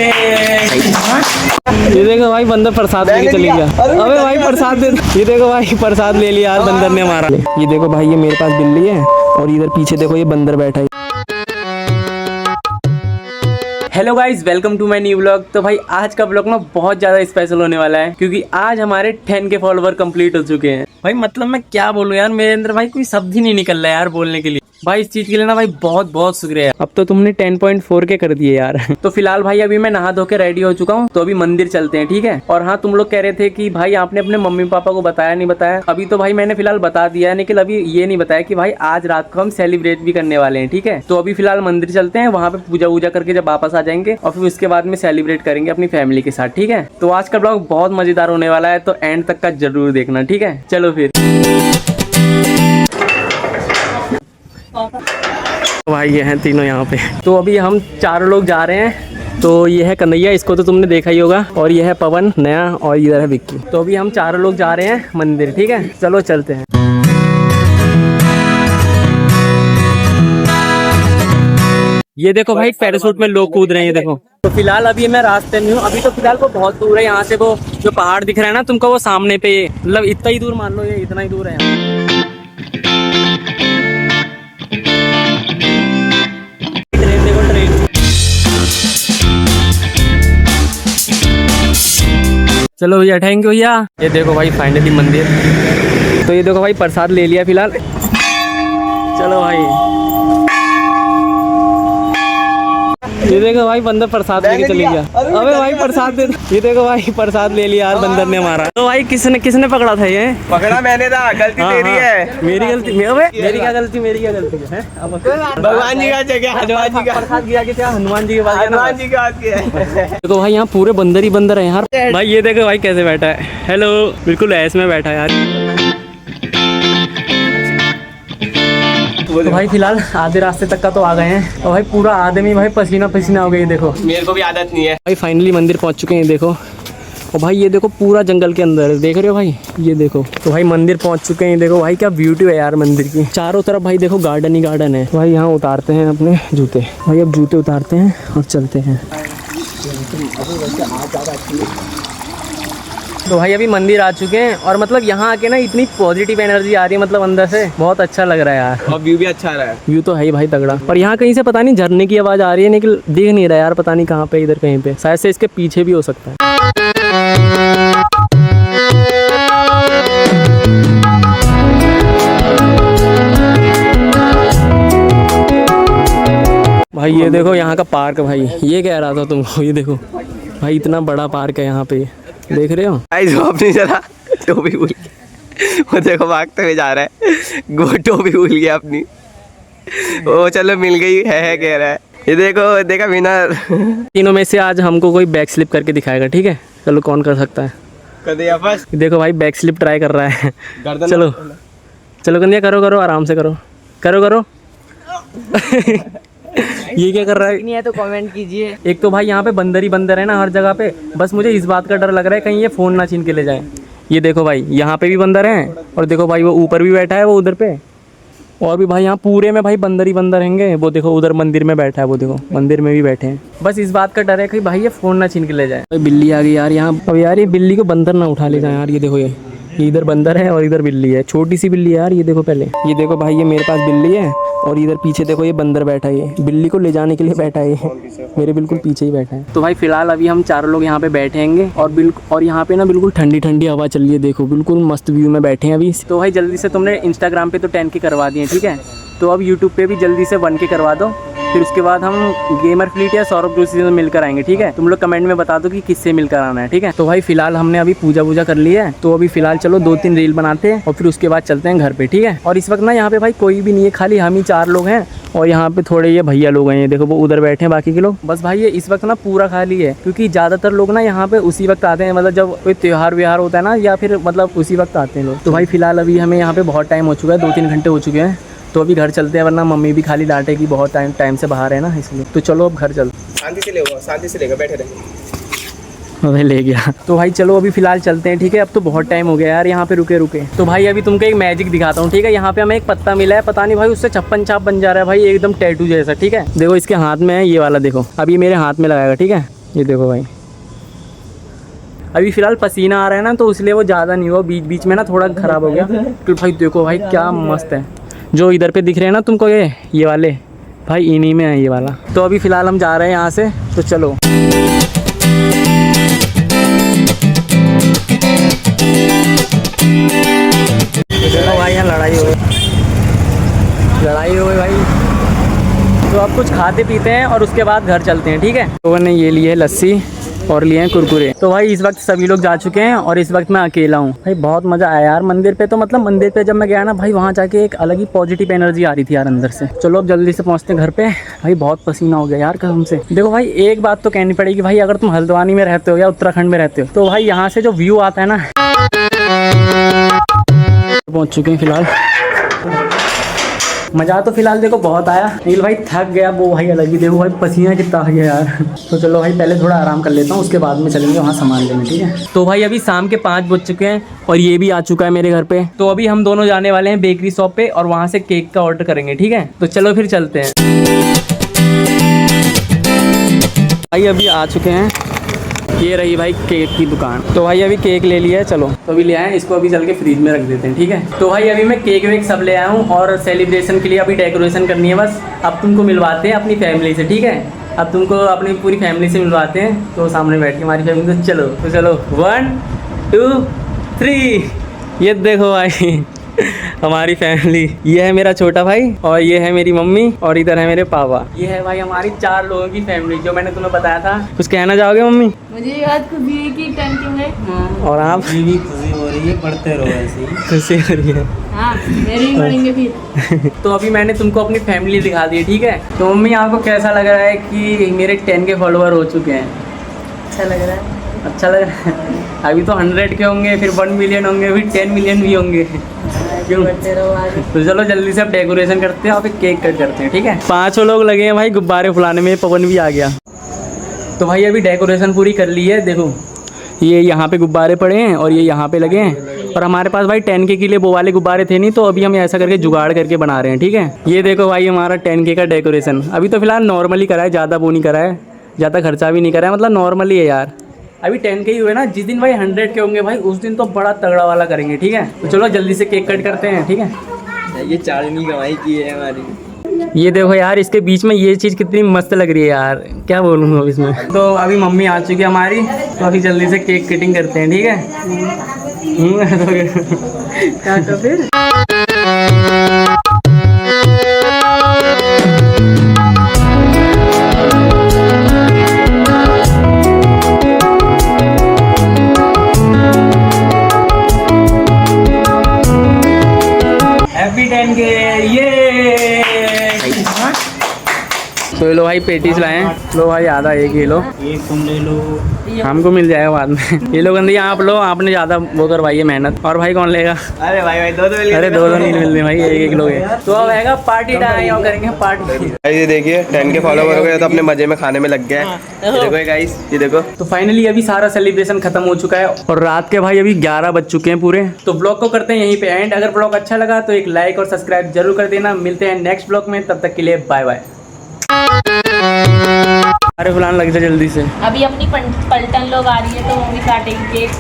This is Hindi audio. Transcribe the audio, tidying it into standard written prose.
ये देखो भाई बंदर प्रसाद लेके चले गया। अबे भाई प्रसाद दे। ये देखो भाई प्रसाद ले लिया यार बंदर ने हमारा। ये देखो भाई ये मेरे पास बिल्ली है और इधर पीछे देखो ये बंदर बैठा है। Hello guys, welcome to my new vlog. तो भाई आज का व्लॉग ना बहुत ज़्यादा स्पेशल होने वाला है क्योंकि आज हमारे 10 के फॉलोवर कंप्लीट हो चुके हैं। भाई मतलब मैं क्या बोलूँ यार, मेरे अंदर भाई कोई शब्द ही नहीं निकल रहा है यार बोलने के लिए। भाई इस चीज के लिए ना भाई बहुत बहुत शुक्रिया। अब तो तुमने 10.4 के कर दिए यार। तो फिलहाल भाई अभी मैं नहा धो के रेडी हो चुका हूँ, तो अभी मंदिर चलते हैं, ठीक है। और हाँ, तुम लोग कह रहे थे कि भाई आपने अपने मम्मी पापा को बताया नहीं बताया। अभी तो भाई मैंने फिलहाल बता दिया है, लेकिन अभी ये नहीं बताया कि भाई आज रात को हम सेलिब्रेट भी करने वाले हैं, ठीक है। तो अभी फिलहाल मंदिर चलते हैं, वहाँ पे पूजा वूजा करके जब वापस आ जाएंगे और फिर उसके बाद में सेलिब्रेट करेंगे अपनी फैमिली के साथ, ठीक है। तो आज का ब्लॉग बहुत मजेदार होने वाला है, तो एंड तक का जरूर देखना, ठीक है। चलो फिर भाई ये हैं तीनों यहाँ पे। तो अभी हम चारों लोग जा रहे हैं। तो ये है कन्हैया, इसको तो तुमने देखा ही होगा, और ये है पवन नया, और इधर है विक्की। तो अभी हम चारों लोग जा रहे हैं मंदिर, ठीक है। चलो चलते हैं। ये देखो भाई पैराशूट में लोग कूद रहे हैं, ये देखो। तो फिलहाल अभी मैं रास्ते में हूँ। अभी तो फिलहाल वो बहुत दूर है यहाँ से, वो जो पहाड़ दिख रहा है ना तुमको, वो सामने पे, मतलब इतना ही दूर मान लो, ये इतना ही दूर है। चलो भैया, थैंक यू भैया। ये देखो भाई फाइनली मंदिर। तो ये देखो भाई प्रसाद ले लिया फिलहाल। चलो भाई, ये देखो भाई बंदर प्रसाद लेके चले गया। अबे भाई प्रसाद दे। ये देखो भाई प्रसाद ले लिया यार बंदर ने हमारा। तो भाई किसने पकड़ा था ये? पकड़ा मैंने था, गलती तेरी है। मेरी गलती? मेरी क्या गलती? मेरी क्या गलती है? भगवान जी का जगह हनुमान जी का प्रसाद गिरा के, क्या हनुमान जी के पास? हनुमान जी का हाथ है। देखो भाई यहाँ पूरे बंदर ही बंदर है यार। भाई ये देखो भाई कैसे बैठा है। हेलो, बिल्कुल ऐसे में बैठा है यार। तो भाई फिलहाल आधे रास्ते तक का तो आ गए हैं, और भाई पूरा आदमी भाई पसीना पसीना हो गई। देखो मेरे को भी आदत नहीं है। भाई फाइनली मंदिर पहुंच चुके हैं, देखो। और भाई ये देखो पूरा जंगल के अंदर, देख रहे हो भाई, ये देखो। तो भाई मंदिर पहुंच चुके हैं, देखो भाई क्या ब्यूटी है यार मंदिर की। चारों तरफ भाई देखो गार्डन ही गार्डन है। भाई यहाँ उतारते हैं अपने जूते। भाई अब जूते उतारते हैं और चलते हैं। तो भाई अभी मंदिर आ चुके हैं, और मतलब यहाँ आके ना इतनी पॉजिटिव एनर्जी आ रही है, मतलब अंदर से बहुत अच्छा लग रहा है यार। और व्यू भी अच्छा रहा है। व्यू तो है ही भाई तगड़ा। पर यहाँ कहीं से पता नहीं झरने की आवाज़ आ रही है, लेकिन दिख नहीं रहा यार, पता नहीं कहाँ पे, इधर कहीं पे, शायद से इसके पीछे भी हो सकता है। भाई ये देखो यहाँ का पार्क। भाई ये कह रहा था तुमको, ये देखो भाई इतना बड़ा पार्क है यहाँ पे, देख रहे हो। अपनी जरा टोपी भूल, वो देखो भागते हुए जा रहा है, टोपी भूल गया अपनी। वो चलो मिल गई है कह रहा है। ये देखो, देखा विनर। तीनों में से आज हमको कोई बैक स्लिप करके दिखाएगा, ठीक है। चलो कौन कर सकता है? देखो भाई बैक स्लिप ट्राई कर रहा है। चलो चलो कन्हैया, करो आराम से करो। ये क्या कर रहा है? नहीं है तो कमेंट कीजिए। एक तो भाई यहाँ पे बंदर ही बंदर है ना हर जगह पे। बस मुझे इस बात का डर लग रहा है कहीं ये फ़ोन ना छीन के ले जाए। ये देखो भाई यहाँ पे भी बंदर हैं, और देखो भाई वो ऊपर भी बैठा है, वो उधर पे, और भी भाई यहाँ पूरे में भाई बंदर ही बंदर रहेंगे। वो देखो उधर मंदिर में बैठा है, वो देखो मंदिर में भी बैठे हैं। बस इस बात का डर है कि भाई ये फ़ोन ना छीन के ले जाए। बिल्ली आ गई यार यहाँ। अब यार ये बिल्ली को बंदर ना उठा ले जाए यार। ये देखो, ये इधर बंदर है और इधर बिल्ली है, छोटी सी बिल्ली है यार। ये देखो पहले, ये देखो भाई ये मेरे पास बिल्ली है, और इधर पीछे देखो ये बंदर बैठा है। ये बिल्ली को ले जाने के लिए बैठा है, मेरे बिल्कुल पीछे ही बैठा है। तो भाई फिलहाल अभी हम चारों लोग यहाँ पे बैठेंगे, और यहाँ पे ना बिल्कुल ठंडी ठंडी हवा चल रही है। देखो बिल्कुल मस्त व्यू में बैठे हैं अभी। तो भाई जल्दी से, तुमने इंस्टाग्राम पे तो 10 के करवा दिए, ठीक है। तो अब यूट्यूब पे भी जल्दी से 1 के करवा दो। फिर उसके बाद हम गेमर फ्लीट या सौरभ जोशी से मिलकर आएंगे, ठीक है। तुम लोग कमेंट में बता दो कि किससे मिलकर आना है, ठीक है। तो भाई फिलहाल हमने अभी पूजा कर ली है, तो अभी फिलहाल चलो 2-3 रील बनाते हैं और फिर उसके बाद चलते हैं घर पे, ठीक है। और इस वक्त ना यहाँ पे भाई कोई भी नहीं है, खाली हम ही 4 लोग हैं, और यहाँ पे थोड़े ये भैया लोग हैं, ये देखो वो उधर बैठे हैं बाकी के लोग। बस भाई ये इस वक्त ना पूरा खाली है, क्योंकि ज़्यादातर लोग ना यहाँ पे उसी वक्त आते हैं, मतलब जब कोई त्यौहार व्योहार होता है ना, या फिर मतलब उसी वक्त आते हैं लोग। तो भाई फिलहाल अभी हमें यहाँ पे बहुत टाइम हो चुका है, 2-3 घंटे हो चुके हैं। तो अभी घर चलते हैं, वरना मम्मी भी खाली डांटेगी, बहुत टाइम से बाहर है ना, इसलिए। तो चलो अब घर चलते। शांति से लेगा, बैठे रहे। अबे ले गया। तो भाई चलो अभी फिलहाल चलते हैं, ठीक है। अब तो बहुत टाइम हो गया यार यहाँ पे रुके। तो भाई अभी तुमको एक मैजिक दिखाता हूँ, ठीक है। यहाँ पे हमें एक पत्ता मिला है, पता नहीं भाई उससे 56 छाप बन जा रहा है भाई, एकदम टैटू जैसा, ठीक है। देखो इसके हाथ में है ये वाला, देखो अब ये मेरे हाथ में लगाएगा, ठीक है। ये देखो भाई, अभी फ़िलहाल पसीना आ रहा है ना, तो इसलिए वो ज़्यादा नहीं हुआ, बीच बीच में ना थोड़ा ख़राब हो गया। तो भाई देखो भाई क्या मस्त है। जो इधर पे दिख रहे हैं ना तुमको, ये वाले भाई इन्हीं में है ये वाला। तो अभी फ़िलहाल हम जा रहे हैं यहाँ से, तो चलो। चलो भाई, यहाँ लड़ाई हो गई भाई। तो अब कुछ खाते पीते हैं और उसके बाद घर चलते हैं, ठीक है। तो मैंने ये लिए लस्सी और लिए हैं कुरकुरे। तो भाई इस वक्त सभी लोग जा चुके हैं और इस वक्त मैं अकेला हूँ। भाई बहुत मज़ा आया यार मंदिर पे। तो मतलब मंदिर पे जब मैं गया ना भाई, वहाँ जाके एक अलग ही पॉजिटिव एनर्जी आ रही थी यार अंदर से। चलो अब जल्दी से पहुँचते हैं घर पे। भाई बहुत पसीना हो गया यार कसम से। देखो भाई एक बात तो कहनी पड़ेगी भाई, अगर तुम हल्द्वानी में रहते हो या उत्तराखंड में रहते हो, तो भाई यहाँ से जो व्यू आता है ना। पहुँच चुके हैं फिलहाल। मज़ा तो फिलहाल देखो बहुत आया, नील भाई थक गया वो भाई अलग ही। देखो भाई पसीना कितना आ गया यार। तो चलो भाई पहले थोड़ा आराम कर लेता हूँ, उसके बाद में चलेंगे वहाँ सामान लेने, ठीक है। तो भाई अभी शाम के 5 बज चुके हैं और ये भी आ चुका है मेरे घर पे। तो अभी हम दोनों जाने वाले हैं बेकरी शॉप पे और वहाँ से केक का ऑर्डर करेंगे, ठीक है। तो चलो फिर चलते हैं। भाई अभी आ चुके हैं, ये रही भाई केक की दुकान। तो भाई अभी केक ले लिया है, चलो तो अभी ले आए, इसको अभी चल के फ्रीज में रख देते हैं, ठीक है। तो भाई अभी मैं केक वेक सब ले आया हूँ और सेलिब्रेशन के लिए अभी डेकोरेशन करनी है बस। अब तुमको मिलवाते हैं अपनी फैमिली से, ठीक है। अब तुमको अपनी पूरी फैमिली से मिलवाते हैं। तो सामने बैठ के हमारी फैमिली से चलो। तो चलो 1 2 3। ये देखो भाई हमारी फैमिली। ये है मेरा छोटा भाई और ये है मेरी मम्मी और इधर है मेरे पापा। ये है भाई हमारी 4 लोगों की फैमिली जो मैंने तुम्हें बताया था। कुछ कहना चाहोगे मम्मी? मुझे आज खुशी है कि टेंट में। और आप? भी खुशी हो रही है, पढ़ते रहो ऐसे ही। खुशी हो रही है। हाँ मेरे ही पढ़ेंगे फिर। तो अभी मैंने तुमको अपनी फैमिली दिखा दी, ठीक है। तो मम्मी आपको कैसा लग रहा है कि मेरे 10 के फॉलोअर हो चुके हैं? अच्छा लग रहा है। अच्छा लग रहा है। अभी तो 100 के होंगे, फिर 1 मिलियन होंगे, फिर 10 मिलियन भी होंगे। क्यों? बढ़ते रहो आगे। तो चलो जल्दी से अब डेकोरेशन करते हैं और फिर केक कट करते हैं, ठीक है। 5 लोग लगे हैं भाई गुब्बारे फुलाने में, पवन भी आ गया। तो भाई अभी डेकोरेशन पूरी कर ली है। देखो ये यहाँ पे गुब्बारे पड़े हैं और ये यहाँ पे लगे हैं। और हमारे पास भाई 10K के लिए वो वाले गुब्बारे थे नहीं, तो अभी हम ऐसा करके जुगाड़ करके बना रहे हैं, ठीक है। ये देखो भाई हमारा 10K का डेकोरेशन। अभी तो फिलहाल नॉर्मली करा है, ज़्यादा वो नहीं करा है, ज़्यादा खर्चा भी नहीं करा है, मतलब नॉर्मली है यार। अभी 10K ही हुए ना, जिस दिन भाई 100 के होंगे भाई उस दिन तो बड़ा तगड़ा वाला करेंगे, ठीक है। तो चलो जल्दी से केक कट करते हैं, ठीक है। ये चाड़नी कमाई की है हमारी। ये देखो यार इसके बीच में ये चीज़ कितनी मस्त लग रही है यार, क्या बोलूँ अब इसमें। तो अभी मम्मी आ चुकी है हमारी, तो अभी जल्दी से केक कटिंग करते हैं, ठीक है। तो फिर हैप्पी 10K ये। तो ये लो भाई पेटीज लाए हैं। लो भाई आधा 1 किलो एक तुम ले लो। हमको मिल जाएगा बाद में। ये लोग अंदर आप लो, आपने ज़्यादा वो करवाई है मेहनत। और भाई कौन लेगा? अरे भाई भाई 2 मिल अरे 2 नहीं मिलते भाई, 1 लोग है। तो अब आएगा पार्टी टाइम और करेंगे पार्टी। ये देखिए 10 के फॉलोवर हो गए तो अपने मजे में खाने में लग गया है। ये देखो गाइस, ये देखो। तो फाइनली अभी सारा सेलिब्रेशन खत्म हो चुका है और रात के भाई अभी 11 बज चुके हैं पूरे। तो ब्लॉग को करते हैं यहीं पे एंड। अगर ब्लॉग अच्छा लगा तो एक लाइक और सब्सक्राइब जरूर कर देना। मिलते हैं नेक्स्ट ब्लॉग में, तब तक के लिए बाय बाय। अरे फुलान लग जा जल्दी से। अभी अपनी पलटन लोग आ रही है तो वो भी काटेंगे केक।